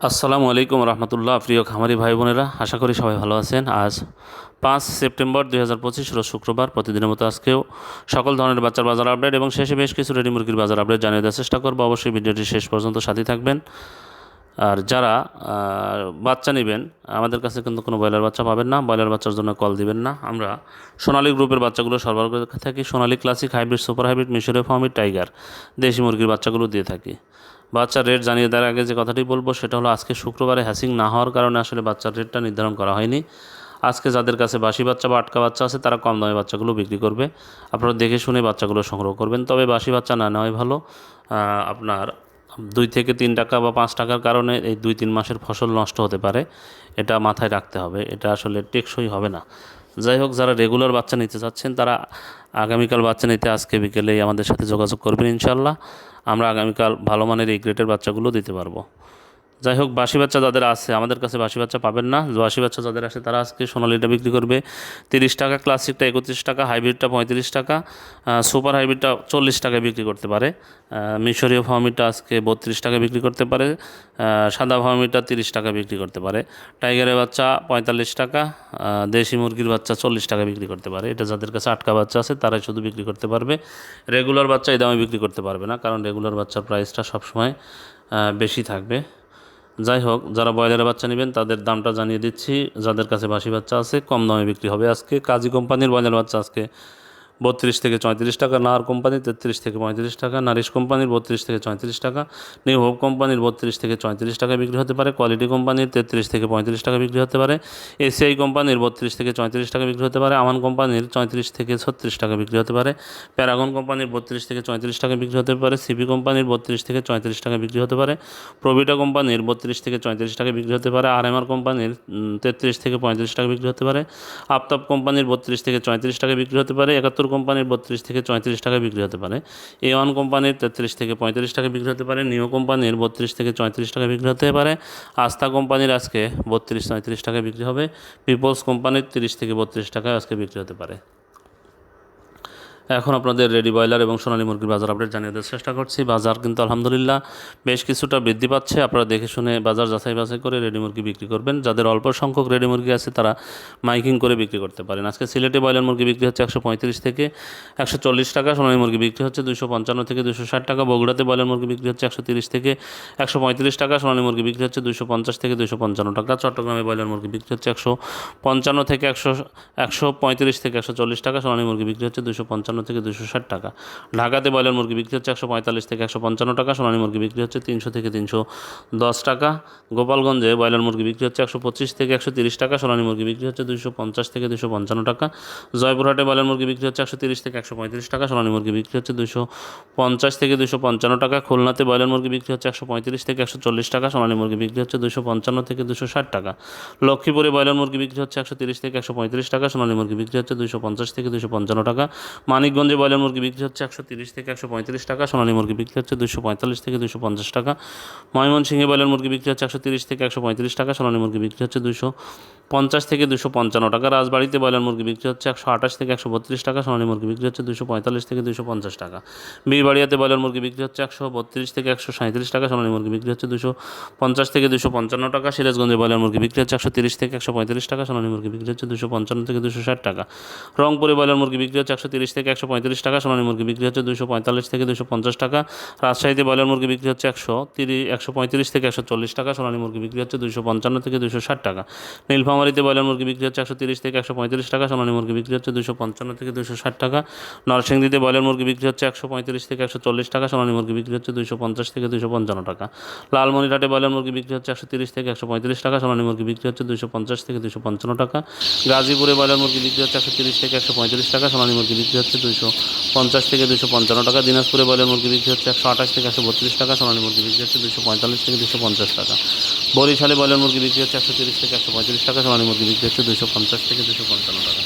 আসসালামু আলাইকুম রহমতুল্লাহ। প্রিয় খামারি ভাই বোনেরা, আশা করি সবাই ভালো আছেন। আজ 5 সেপ্টেম্বর 2025 রোজ শুক্রবার। প্রতিদিনের মতো আজকেও সকল ধরনের বাচ্চার বাজার আপডেট এবং শেষে বেশ কিছু রেডি মুরগির বাজার আপডেট জানিয়ে দেওয়ার চেষ্টা করবো। অবশ্যই ভিডিওটি শেষ পর্যন্ত সাথে থাকবেন। আর যারা বাচ্চা নেবেন, আমাদের কাছে কিন্তু কোনো ব্রয়লার বাচ্চা পাবেন না। ব্রয়লার বাচ্চার জন্য কল দিবেন না। আমরা সোনালী গ্রুপের বাচ্চাগুলো সরবরাহ করে থাকি। সোনালী ক্লাসিক, হাইব্রিড, সুপার হাইব্রিড, মিশরীয় ফার্মি, টাইগার, দেশি মুরগির বাচ্চাগুলো দিয়ে থাকি। বাচ্চার রেট জানিয়ে দেওয়ার আগে যে কথাটি বলবো সেটা হলো, আজকে শুক্রবারে হ্যাসিং না হওয়ার কারণে আসলে বাচ্চার রেটটা নির্ধারণ করা হয়নি। আজকে যাদের কাছে বাসি বাচ্চা বা আটকা বাচ্চা আছে তারা কম দামে বাচ্চাগুলো বিক্রি করবে। আপনারা দেখে শুনে বাচ্চাগুলো সংগ্রহ করবেন। তবে বাসি বাচ্চা না নেওয়াই ভালো। আপনার 2 থেকে 3 টাকা বা 5 টাকার কারণে এই 2-3 মাসের ফসল নষ্ট হতে পারে। এটা মাথায় রাখতে হবে। এটা আসলে টেকসই হবে না। যাই হোক, যারা রেগুলার বাচ্চা নিতে চাচ্ছেন তারা আগামীকাল বাচ্চা নিতে আজকে বিকেলেই আমাদের সাথে যোগাযোগ করবেন। ইনশাল্লাহ আমরা আগামীকাল ভালো মানের এই গ্রেটের বাচ্চাগুলো দিতে পারবো। যাই হোক, বাসি বাচ্চা যাদের আছে, আমাদের কাছে বাসি বাচ্চা পাবেন না। বাসি বাচ্চা যাদের আসে তারা আজকে সোনালিটা বিক্রি করবে 30 টাকা, ক্লাসিকটা 31 টাকা, হাইব্রিডটা 35 টাকা, সুপার হাইব্রিডটা 40 টাকায় বিক্রি করতে পারে, মিশরীয় ফার্মিটা আজকে 32 টাকা বিক্রি করতে পারে, সাদা ফার্মিটা 30 টাকা বিক্রি করতে পারে, টাইগারের বাচ্চা 45 টাকা, দেশি মুরগির বাচ্চা 40 টাকা বিক্রি করতে পারে। এটা যাদের কাছে আটকা বাচ্চা আছে তারাই শুধু বিক্রি করতে পারবে। রেগুলার বাচ্চা এই দামে বিক্রি করতে পারবে না, কারণ রেগুলার বাচ্চার প্রাইসটা সবসময় বেশি থাকবে। যাই হোক, যারা ব্রয়লারের বাচ্চা নেবেন তাদের দামটা জানিয়ে দিচ্ছি। যাদের কাছে বাসি বাচ্চা আছে কম দামে বিক্রি হবে আজকে। কাজী কোম্পানির ব্রয়লার বাচ্চা আজকে 32 থেকে 34 টাকা, নাহার কোম্পানির 33 থেকে 35 টাকা, নারিশ কোম্পানির 32 থেকে 34 টাকা, নিউ হোপ কোম্পানির 32 থেকে 34 টাকা বিক্রি হতে পারে, কোয়ালিটি কোম্পানির 33 থেকে 35 টাকা বিক্রি হতে পারে, এসিআই কোম্পানির 32 থেকে 34 টাকা বিক্রি হতে পারে, আমান কোম্পানির 34 থেকে 36 টাকা বিক্রি হতে পারে, প্যারাগন কোম্পানির 32 থেকে 34 টাকা বিক্রি হতে পারে, সিপি কোম্পানির 32 থেকে 34 টাকা বিক্রি হতে পারে, প্রভিটা কোম্পানির 32 থেকে 34 টাকা বিক্রি হতে পারে, আরএমআর কোম্পানির 33 থেকে 35 টাকা বিক্রি হতে পারে, আফতাব কোম্পানির 32 থেকে 34 টাকা বিক্রি হতে পারে, 71 কোম্পানির 32 থেকে 34 টাকা বিক্রি হতে পারে, A1 কোম্পানির 33 থেকে 35 টাকা বিক্রি হতে পারে, নিও কোম্পানির 32 থেকে 34 টাকা বিক্রি হতে পারে, আস্থা কোম্পানির আজকে 32-34 টাকা বিক্রি হবে, পিপলস কোম্পানির 30 থেকে 32 টাকা আজকে বিক্রি হতে পারে। এখন আপনাদের রেডি ব্রয়লার এবং সোনালী মুরগির বাজার আপডেট জানিয়ে দেওয়ার চেষ্টা করছি। বাজার কিন্তু আলহামদুলিল্লাহ বেশ কিছুটা বৃদ্ধি পাচ্ছে। আপনারা দেখে শুনে বাজার যাচাই বাছাই করে রেডি মুরগি বিক্রি করবেন। যাদের অল্প সংখ্যক রেডি মুরগি আছে তারা মাইকিং করে বিক্রি করতে পারেন। আজকে সিলেটে ব্রয়লার মুরগি বিক্রি হচ্ছে 135 থেকে 140 টাকা, সোনালী মুরগি বিক্রি হচ্ছে 255 থেকে 260 টাকা, বগুড়াতে ব্রয়লার মুরগি বিক্রি হচ্ছে 130 থেকে 135 টাকা, সোনালী মুরগি বিক্রি হচ্ছে 250 থেকে 255 টাকা, চট্টগ্রামে ব্রয়লার মুরগি বিক্রি হচ্ছে 155 থেকে 135 থেকে 140 টাকা, সোনালী মুরগি বিক্রি হচ্ছে 255 থেকে 260 টাকা, ঢাকাতে ব্রয়লার মুরগি বিক্রি হচ্ছে 145 থেকে 155 টাকা, সোনালী মুরগি বিক্রি হচ্ছে 300 থেকে 310 টাকা, গোপালগঞ্জে ব্রয়লার মুরগি বিক্রি হচ্ছে 125 থেকে 130 টাকা, সোনালী মুরগি বিক্রি হচ্ছে 250 থেকে 255 টাকা, জয়পুরহাটে ব্রয়লার মুরগি বিক্রি হচ্ছে 130 থেকে 135 টাকা, সোনালী মুরগি বিক্রি হচ্ছে 250 থেকে 255 টাকা, খুলনাতে ব্রয়লার মুরগি বিক্রি হচ্ছে 135 থেকে 140 টাকা, সোনালী মুরগি বিক্রি হচ্ছে 255 থেকে 260 টাকা, লক্ষ্মীপুরে ব্রয়লার মুরগি বিক্রি হচ্ছে 130 থেকে 135 টাকা, সোনালী মুরগি বিক্রি হচ্ছে 250 থেকে 255 টাকা, মানিকগঞ্জে ব্রয়লার মুরগি বিক্রি হচ্ছে 130 থেকে 135 টাকা, সোনালী মুরগি বিক্রি হচ্ছে 245 থেকে 250 টাকা, ময়মনসিংহে ব্রয়লার মুরগি বিক্রি হচ্ছে 130 থেকে 135 টাকা, সোনালী মুরগি বিক্রি হচ্ছে 250 থেকে 255 টাকা, রাজবাড়িতে ব্রয়লার মুরগি বিক্রি হচ্ছে 128 থেকে 132 টাকা, সোনালী মুরগি বিক্রি হচ্ছে 245 থেকে 250 টাকা, বীরবাড়িয়াতে ব্রয়লার মুরগি বিক্রি হচ্ছে 132 থেকে 137 টাকা, সোনালী মুরগি বিক্রি হচ্ছে 250 থেকে 255 টাকা, সিরাজগঞ্জে ব্রয়লার মুরগি বিক্রি হচ্ছে 130 থেকে 135 টাকা, সোনালী মুরগি বিক্রি হচ্ছে 255 থেকে 260 টাকা, রংপুরে ব্রয়লার মুরগি বিক্রি হচ্ছে 130 থেকে 135 টাকা, সোনালী মুরগি বিক্রি হচ্ছে 245 থেকে 250 টাকা, রাজশাহীতে ব্রয়লার মুরগি বিক্রি হচ্ছে 135 থেকে 140 টাকা, সোনালী মুরগি বিক্রি হচ্ছে 255 থেকে 260 টাকা, নীলফামারীতে ব্রয়লার মুরগি বিক্রি হচ্ছে 130 থেকে 135 টাকা, সোনালী মুরগি বিক্রি হচ্ছে 255 থেকে 260 টাকা, নরসিংদীতে ব্রয়লার মুরগি বিক্রি হচ্ছে 135 থেকে 140 টাকা, সোনালী মুরগি বিক্রি হচ্ছে 250 থেকে 255 টাকা, লালমনিরহাটে ব্রয়লার মুরগি বিক্রি হচ্ছে 130 থেকে 135 টাকা, সোনালী মুরগি বিক্রি হচ্ছে 250 থেকে 255 টাকা, গাজীপুরে ব্রয়লার মুরগি বিক্রি হচ্ছে 130 থেকে 135 টাকা, সোনালী মুরগি বিক্রি হচ্ছে 250 থেকে 255 টাকা, দিনাজপুরে ব্রয়লার মুরগি বিক্রি হচ্ছে 128 থেকে 132 টাকা, সোনালী মুরগি বিক্রি হচ্ছে 245 থেকে 250 টাকা, বরিশালে ব্রয়লার মুরগি বিক্রি হচ্ছে 130 থেকে 135 টাকা, সোনালী মুরগি বিক্রি হচ্ছে 250 থেকে 255 টাকা।